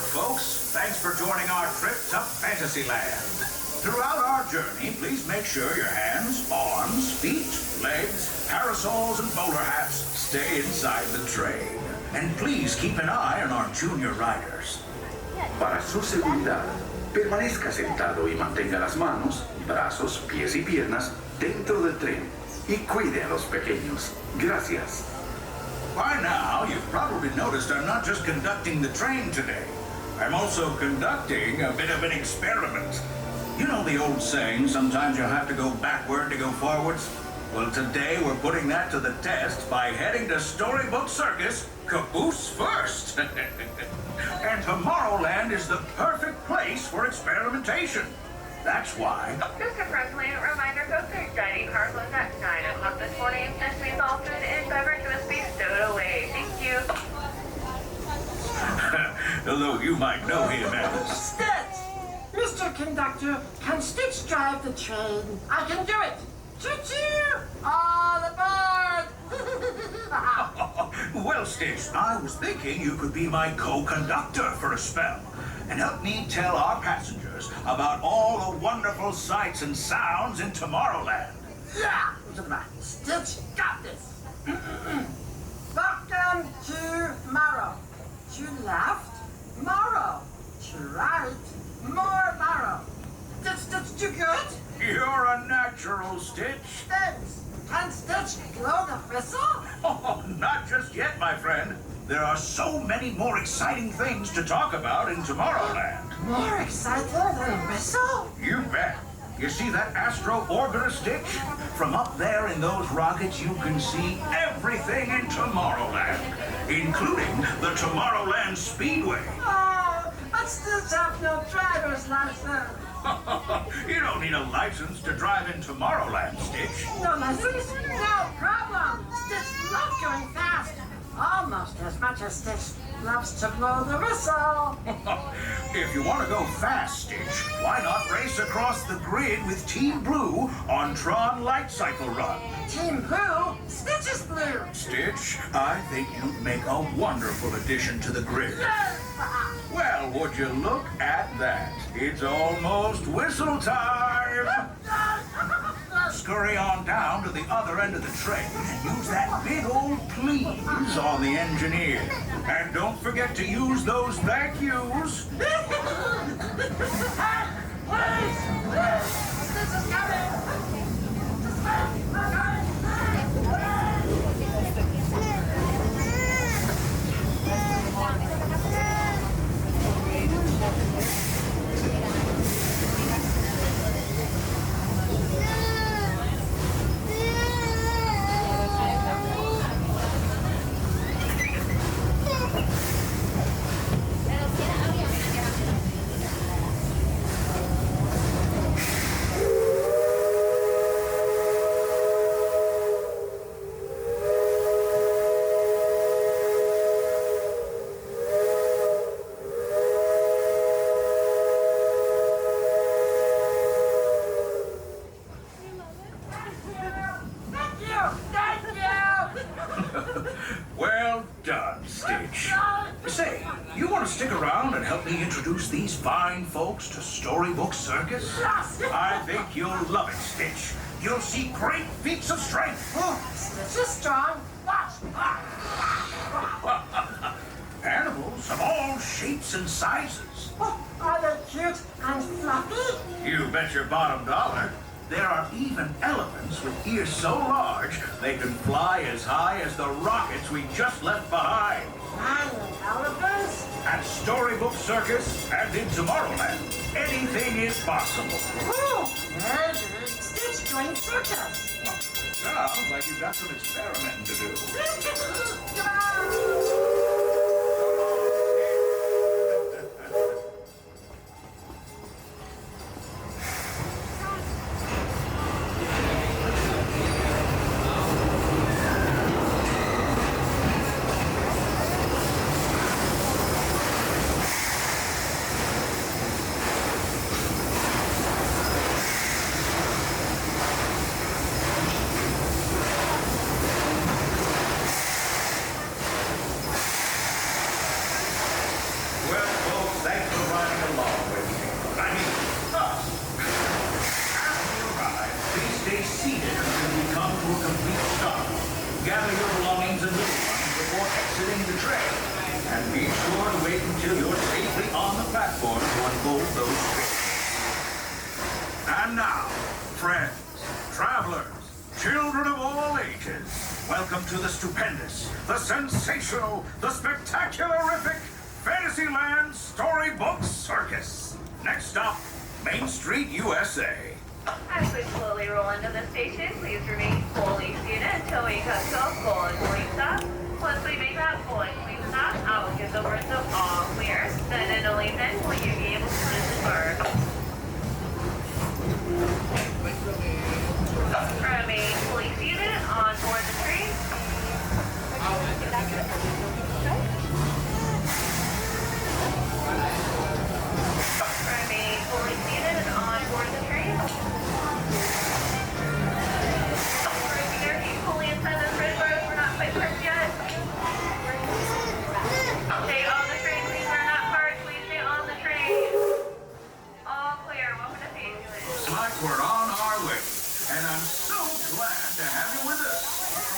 Folks, thanks for joining our trip to Fantasyland. Throughout our journey, please make sure your hands, arms, feet, legs, parasols, and bowler hats stay inside the train. And please keep an eye on our junior riders. Para su seguridad, permanezca sentado y mantenga las manos, brazos, pies y piernas dentro del tren. Y cuide a los pequeños. Gracias. By now, you've probably noticed I'm not just conducting the train today. I'm also conducting a bit of an experiment. You know the old saying, sometimes you have to go backward to go forwards? Well, today we're putting that to the test by heading to Storybook Circus, caboose first. And Tomorrowland is the perfect place for experimentation. That's why... Just a friendly reminder, folks, dining car closed at 9 o'clock this morning. This means all food and beverage must be stowed away. Thank you. Although you might know him as... Stitch! Mr. Conductor, can Stitch drive the train? I can do it! Choo-choo! All aboard! Well, Stitch, I was thinking you could be my co-conductor for a spell and help me tell our passengers about all the wonderful sights and sounds in Tomorrowland. Yeah! Stitch got this! Welcome to Morrow. To left, Morrow. To right, more Morrow. Did Stitch do good? You're a natural, Stitch. Thanks. Can Stitch blow the whistle? Oh, not just yet, my friend. There are so many more exciting things to talk about in Tomorrowland. More exciting than a whistle? You bet. You see that astro orbiter, Stitch? From up there in those rockets, you can see everything in Tomorrowland, including the Tomorrowland Speedway. Oh, but Stitch have no driver's license. You don't need a license to drive in Tomorrowland, Stitch. No license? No problem. Stitch loves going fast. Almost as much as Stitch loves to blow the whistle. If you want to go fast, Stitch, why not race across the grid with Team Blue on Tron Light Cycle Run? Team Blue? Stitch is blue. Stitch, I think you'd make a wonderful addition to the grid. Well, would you look at that? It's almost whistle time! Scurry on down to the other end of the train and use that big old please on the engineer. And don't forget to use those thank yous. Please! Stitch is coming! Well done, Stitch. Say, you want to stick around and help me introduce these fine folks to Storybook Circus? I think you'll love it, Stitch. You'll see great feats of strength. Oh, Stitch is strong. Watch. Animals of all shapes and sizes. Oh, are they cute and fluffy? You bet your bottom dollar. There are even elephants with ears so large they can fly as high as the rockets we just left behind. Flying elephants? At Storybook Circus and in Tomorrowland, anything is possible. Ooh, maybe Stitch joined circus. Sounds like you've got some experimenting to do. train. And be sure to wait until you're safely on the platform to unfold those tricks. And now, friends, travelers, children of all ages, welcome to the stupendous, the sensational, the spectacularific Fantasyland Storybook Circus. Next stop, Main Street, USA. As we slowly roll into the station, please remain fully seated until we come to a full and clean stop. Once we make that full and clean stop, I will give the words of all clear. Then and only then will you be able to disembark. Remain fully seated on board the train. Remain fully seated on board the train. Repeater, are you fully inside those red bars? We're not quite parked yet. Stay on the train, please. We're not parked. Please stay on the train. All clear. Welcome to Fantasyland. Looks like we're on our way, and I'm so glad to have you with us.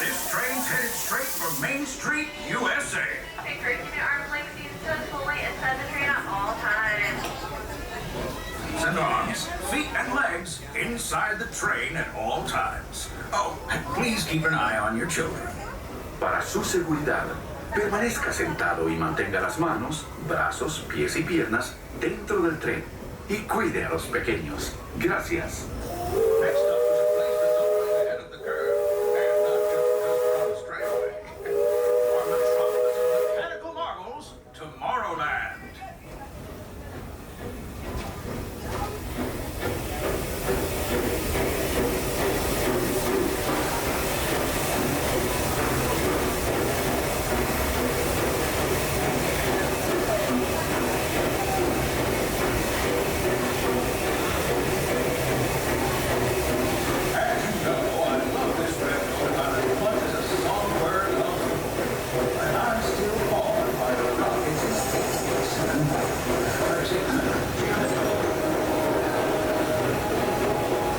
This train's headed straight for Main Street, USA. Make sure you keep your arms length and fully inside the train at all times. And arms, feet, and legs inside the train at all times. Oh, and please keep an eye on your children. Para su seguridad, permanezca sentado y mantenga las manos, brazos, pies y piernas dentro del tren. Y cuide a los pequeños. Gracias. Next up is a place that's always ahead of the curve, and not just because we're on the straightaway. Our metropolis of mechanical marvels, Tomorrowland.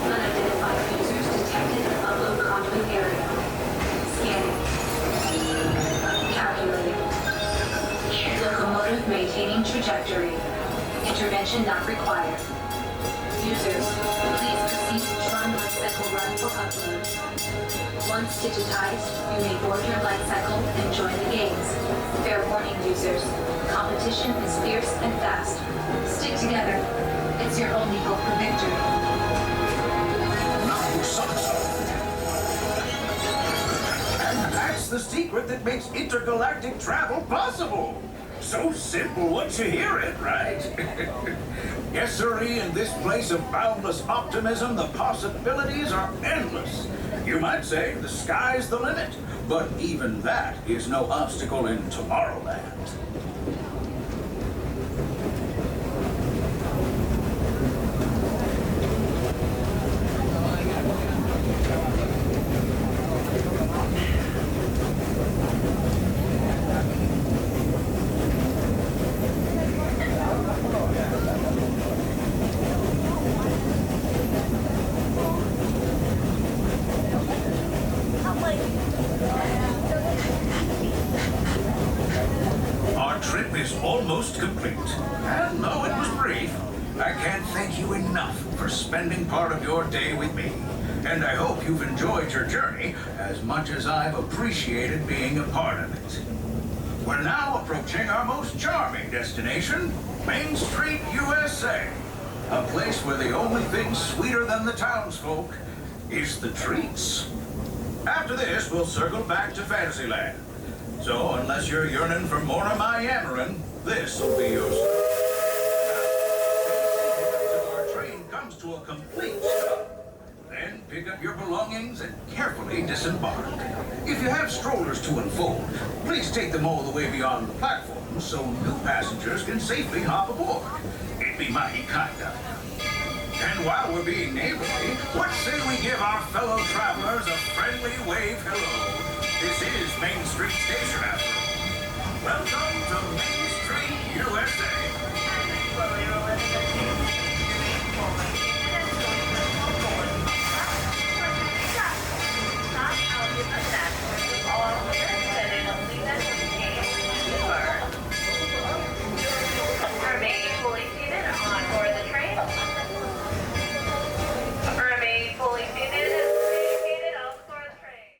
Unidentified users detected in upload conduit area. Scanning. Calculating. Locomotive maintaining trajectory. Intervention not required. Users, please proceed to Tron Light Cycle run for upload. Once digitized, you may board your light cycle and join the games. Fair warning, users. Competition is fierce and fast. Stick together. It's your only hope for victory. And that's the secret that makes intergalactic travel possible. So simple once you hear it, right? Yes, sirree, in this place of boundless optimism, the possibilities are endless. You might say the sky's the limit, but even that is no obstacle in Tomorrowland. Our trip is almost complete. And though it was brief, I can't thank you enough for spending part of your day with me. And I hope you've enjoyed your journey as much as I've appreciated being a part of it. We're now approaching our most charming destination, Main Street, USA. A place where the only thing sweeter than the townsfolk is the treats. After this, we'll circle back to Fantasyland. So, unless you're yearning for more of my yammering, this will be your stop. Until our train comes to a complete stop. Then pick up your belongings and carefully disembark. If you have strollers to unfold, please take them all the way beyond the platform so new passengers can safely hop aboard. It'd be mighty kind of you. And while we're being neighborly, what say we give our fellow travelers a friendly wave hello? This is Main Street Station after all. Welcome to Main Street, USA. Slowly roll into the station. Remain fully